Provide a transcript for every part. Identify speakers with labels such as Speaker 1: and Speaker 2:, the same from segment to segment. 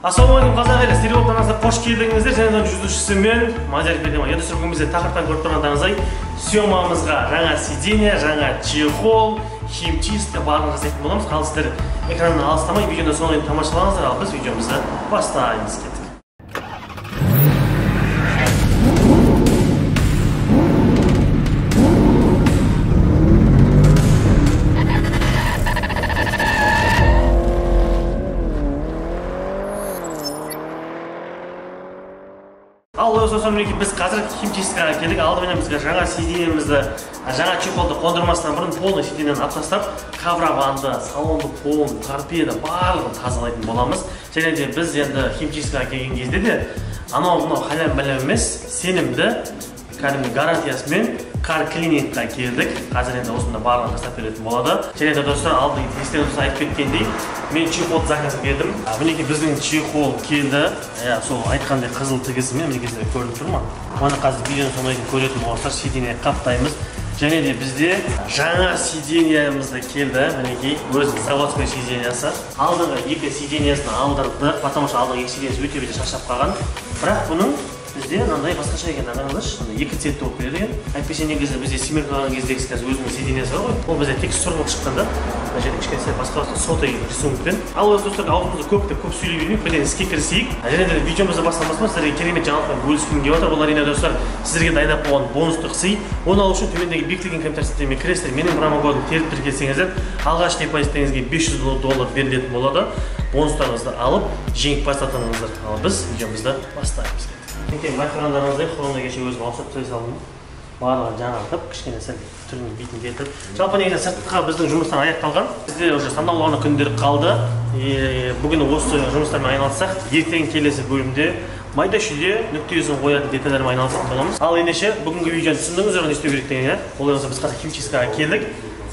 Speaker 1: Assalamualaikum қазақ елі, стереотанасына қош келдіңіздер. Жаңадан жүргізушісі мен Мадияр Бердеман. Енді бүгін тақырыптан көріп тұрғандарыңыздай съемамызға жаңа сиденье, жаңа чехол, химчистка барлығын жасайтын боламыз. Ал сіздер экраннан алыстамай видеоны соңына тамашалаңыздар, ал біз видеомызды бастаймыз. Ал осыдан кейін біз қазір химчисткаға келдік. Алдымен бізге жаңа сиденьемізді, жаңа чехолды қондырмастан бұрын полный сиденьені алып тастап, коврованды, салонды пол, торпеда барлығын тазалайтын боламыз. Және де біз енді химчисткаға келген кезде де анау халям-балям емес, сенімді кәдімгі гарантиясымен кар клинингқа келдік. Қазір енді осында барлығын жасап беретін болады. Және де достар, алды естеріңізге айтып кеткендей, мен чехол заказ бердім. Мінекей біздің чехол келді. Сол айтқандай қызыл тігісімен мінекей көрініп тұр ма? Оны қазір видеоны соңына дейін көретін болсақ, сиденье қаптаймыз. Және де бізде жаңа сиденьемізді келді. Мінекей өзінің заводской сиденьясы. Алдыңғы екі сиденьясын алдырды, потому что алдыңғы екі сиденьясы өте шаршап қалған. Бірақ бұның бізде мынандай басқаша екен, ағаңыздаршы, екі цветті болып келеді екен. Әйтпесе негізі бізде семерка алған кездегі қазір өзінің сиденьясы бар ғой. Ол бізде тек сұрғылт шыққанда, мына жерде кішкене сәл басқа сотой рисункпен. Ал өз достар, аузымызды көп сөйлей бермейік, бірден іске кірісейік. Және де видеомызды бастамасымен сіздерге керемет жаңалықпен бөліскім келіп отыр. Бұл әрине достар, сіздерге дайындап қойған бонустық сый. Оны алу үшін төмендегі бекітілген комментарий сілтемеге кіресіздер. Менің промокодым теріп тіркелсеңіздер, алғаш депозиттеріңізге $500 берілетін болады. Бонустарыңызды алып, жеңімпаз атаныңыздар. Ал біз видеомызды бастаймыз. Байқағандарыңыздай хромда кеше өзім ауысып түсіре салдым. Барлығын жаңартып, кішкене сәл түрін бетін кетіп. Жалпы негізі сыртқа біздің жұмыстан аяқталған. Бізде уже санаулы күндер қалды. Бүгін осы жұмыстармен айналыссақ, ертең келесі бөлімде майда-шүйде нүктесін қоятын детальдармен айналысатын боламыз. Ал ендеше бүгінгі видеоны түсіндіңіздер, не істеу керектігіне. Ол біз қазір химчисткаға келдік.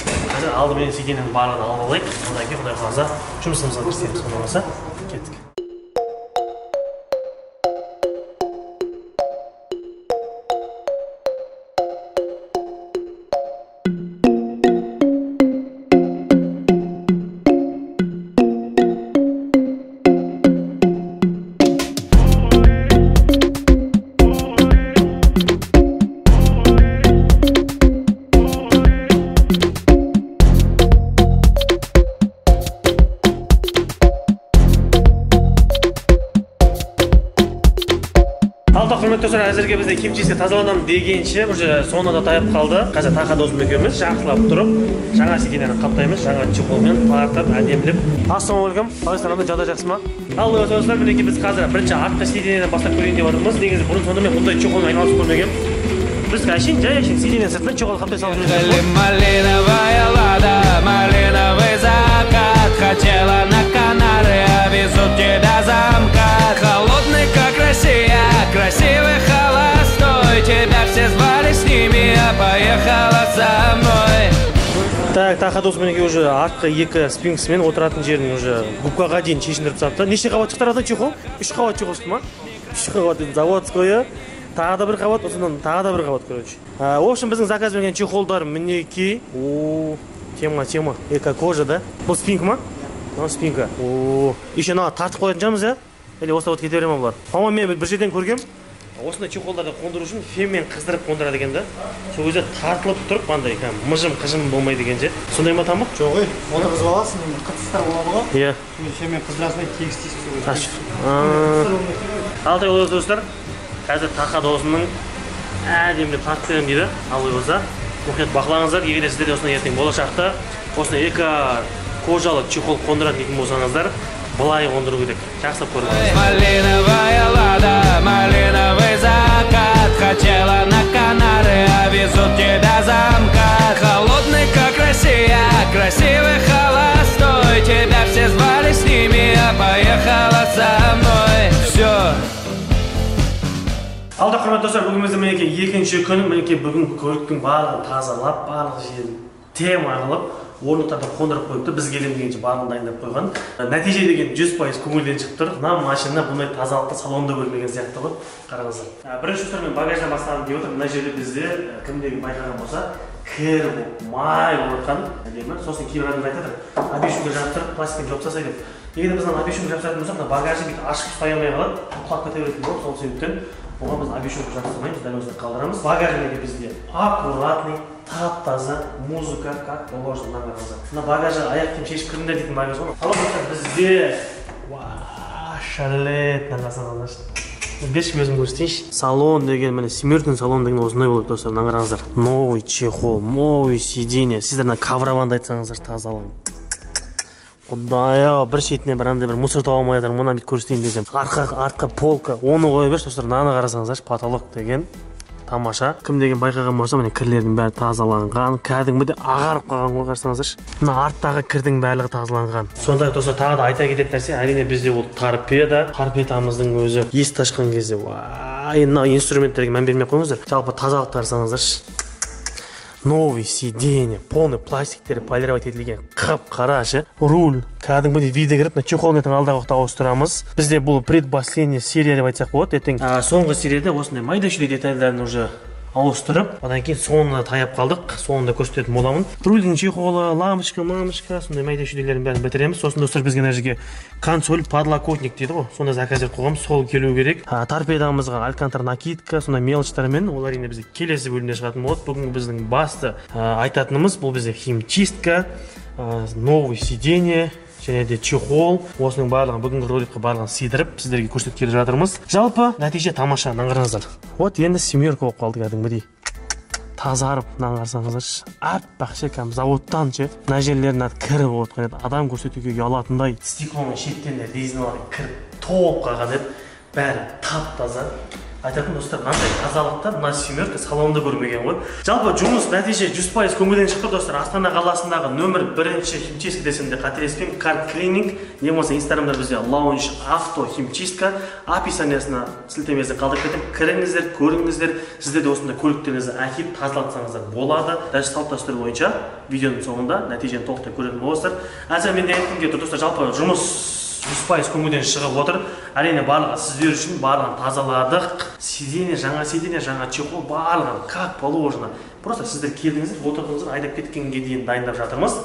Speaker 1: Қазір алдымен сиденьенің барлығын алып алайық. Одан кейін Құдай қаласа жұмысымызға кірісеміз. Сонда болса, кеттік. Құрметті достар, әзірге бізде химчистка тазаланам дегенше уже соңына да таяп қалды. Қазір тақа досым екеуміз жақсылап тұрып, жаңа сиденьені қаптаймыз, жаңа чехолмен парақтап, әдемілеп. Ассалаумағалейкум. Қалайсыздар, жағдай жақсы ма? Ал достар, мінекей біз қазір бірінші артқы сиденьеден бастап көрейін деп отырмыз. Негізі бұрын сонымен бұндай чехолмен айналысып көрмеген. Біз әшейін жай сиденьенің сыртынан чехол қаптай салып жүрміз.
Speaker 2: Малиновая лада, малиновый закат, хотела на Канары, везут тебя замка. Холодный, как Россия, красивый холостой, тебя все звали с ними, а поехала со мной.
Speaker 1: Так, тақа дос мінекей уже артқы екі спинксімен отыратын жерін уже губкаға дейін шешіндіріп тастапты. Неше қабат шықтыратын чехол? 3 қабат чехол шықты ма? 3 қабат заводскойы. Тағы да бір қабат, осыдан тағы да бір қабат, короче. В общем, біздің заказ берген чехолдар мінекей. Тема. Эко-кожа, да? Бұл спинка ма? Спинка. Еще тартып қоятын жамыз, я? Или осылай кете бере ма бұлар? По-моему, мен бір жерден көргем. Осындай чехолдарды қондыру үшін фенмен қыздырып қондырады екен да. Сол кезде тартылып тұрып, андай мыжым-қыжым болмайды екен же. Сондай ма тамақ?
Speaker 3: Жоқ, оны қызып аласың, қытыстар болады ғой.
Speaker 1: Иә.
Speaker 3: Фенмен қыздырасың, тегіс-тегіс.
Speaker 1: Алтай олар достар, қазір тақа досының әдемілеп тартып берем дейді. Ал болса, мұқият бақылаңыздар. Егер де сіздер осындай ертең болашақта осындай эко-кожалы чехол қондыратын дейтін болсаңыздар, былай қондыру керек. Жақсылап көріңіз.
Speaker 2: Малиновая лада, малиновый закат, хотела на Канары, везут тебя замка. Холодный, как Россия, красивый холостой, тебя все звали с ними, а поехала со мной. Все.
Speaker 1: Алда құрметті достар, бүгін біздің мінекей екінші күн, мінекей бүгін көліктің барлығын тазалап, барлық жерін тема қылып, орындықтарды қондырып қойыпты. Біз келем дегенше барлығын дайындап қойған. Нәтиже деген 100% көңілден шығып тұр. Мына машина бұндай тазалықты салонда көрмеген сияқтылып, қараңыздар. Бірінші достар, мен багаждан бастадым деп отыр. Мына жерде бізде кімдегі байқаған болса, кір болып, май болып жатқан әдемі. Сосын кейбір адамдар айтады, обешуге жауып тұрып, пластикпен жауып тастаса деп. егер біздің обещанка жасайтын болсақ, мына багажды бүйтіп ашып ұстай алмай қалады, құлап кете беретін болады. Сол себептен оған біз обещанка жасамаймыз, дәл осылай қалдырамыз. Багажнигі бізде аккуратный, тап-таза, музыка как положено нағарыңыздар. Мына багажы аяқ киім шешіп кіріңдер дейтін багаж ғой. Ал достар, бізде шалет нағасаңыздар. Берші өзім көрсетейінші. Салон деген, міне семеркин салон деген осындай болады достар, нағарыңыздар. Новый чехол, новый сиденье. Сіздер мына коврованды айтсаңыздар тазалығын. Құдай-ау, бір шетіне бір андай бір мусор таба алмай жатыр, мұны бүйтіп көрсетейін десем. Артқа полка, оны қоя берші достар, мынаны қарасаңыздар, потолок деген тамаша. Кім деген байқаған болса, міне кірлердің бәрі тазаланған, кәдімгідей ағарып қалған ғой, қарасаңыздаршы. Мына арттағы кірдің барлығы тазаланған. Сондай достар, тағы да айта кететін нәрсе, әрине бізде ол торпеда, торпедамыздың өзі есікті ашқан кезде, мына инструменттерге мән бермей қойыңыздар. Жалпы тазалықты қарасаңыздаршы. Новый сиденье, полный пластиктері полировать етілген қап-қарашы. Руль, кәдімгідей виде кіріп, чехолнеттің алдағы уақытта ауыстырамыз. Бізде бұл предпоследний серия деп айтсақ болады. Ертең соңғы серияда осындай майда-шүйде детальдарын уже ауыстырып, одан кейін соңына таяп қалдық. Соңында көрсететін боламын. Рульдің чехолы, лампочка, сондай майда-шүйделерін бәрін бітіреміз. Сосын достар, бізге мына жерге консоль, подлокотник дейді ғой. Сонда заказ етіп қойғанбыз, сол келу керек. Торпедамызға алькантара накидка, сондай мелочтармен, олар енді бізде келесі бөлімде шығатын болады. Бүгінгі біздің басты айтатынымыз бұл бізде химчистка, новый сиденье, және де чехол. Осының барлығын бүгінгі роликқа барлығын сыйдырып сіздерге көрсетіп келе жатырмыз. Жалпы нәтиже тамаша, наңғарыңыздар. Вот енді семерка болып қалды кәдімгідей. Тазарып, наңғарсаңыздаршы. Аппақ ше, кәдімгі заводтан ше, мына жерлеріне кіріп отқан еді. Адам көрсетуге ұялатындай стеклоның шеттеріне резиналары кіріп толып қалған еді. Бәрі тап-таза. Айтатын достар, мынандай тазалықта мына семерка салонда көрмеген ғой. Жалпы жұмыс нәтиже 100% көңілден шықты достар. Астана қаласындағы нөмір 1-ші химчистка десем де қателеспеймін. Car Cleaning, не болмаса инстаграмда бізде Lounge Auto химчистка, описаниясына сілтемесін қалдырып кетем. Кіріңіздер, көріңіздер. Сіздер де осындай көліктеріңізді әкеп тазалатсаңыздар болады. Даже салт дәстүр бойынша видеоның соңында нәтижені толықтай көретін боласыздар. Әзір мен де айттым ке, достар, жалпы жұмыс 100% көңілден шығып отыр. Әрине барлығы сіздер үшін барлығын тазаладық. Сиденье, жаңа чехол, барлығын как положено. Просто сіздер келдіңіздер, отырдыңыздар, айдап кеткенге дейін дайындап жатырмыз.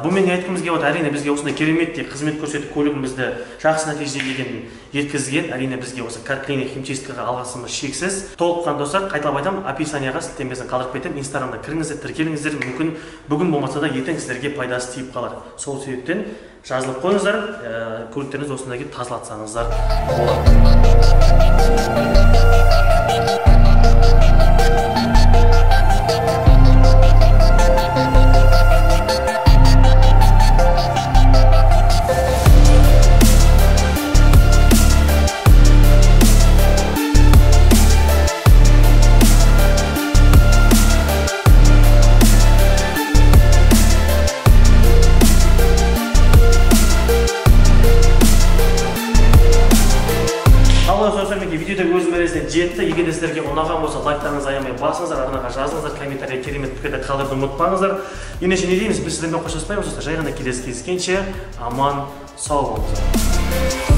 Speaker 1: Бұл менің айтқымыз келіп отыр. Әрине бізге осындай кереметтей қызмет көрсетіп, көлігімізді жақсы нәтижеге жеткізген. Әрине бізге осы Car Cleaning химчисткаға алғысымыз шексіз. Толыққан достар, қайталап айтамын, описанияға сілтемесін қалдырып кетемін. Инстаграмда кіріңіздер, тіркеліңіздер, мүмкін бүгін болмаса да ертең сіздерге пайдасы тиіп қалар. Сол себептен жазылып қойыңыздар, көліктеріңіз осындай келіп тазалатсаңыздар болады. Видеода өз мәресіне жетті. Егер де сіздерге ұнаған болса, лайктарыңызды аямай басыңыздар, арнаға жазыңыздар, комментария керемет пікірді қалдыруды ұмытпаңыздар. Ендеше не дейміз, біз сіздермен қоштаспаймыз. Жай ғана келесі кездескенше аман сау болыңыздар.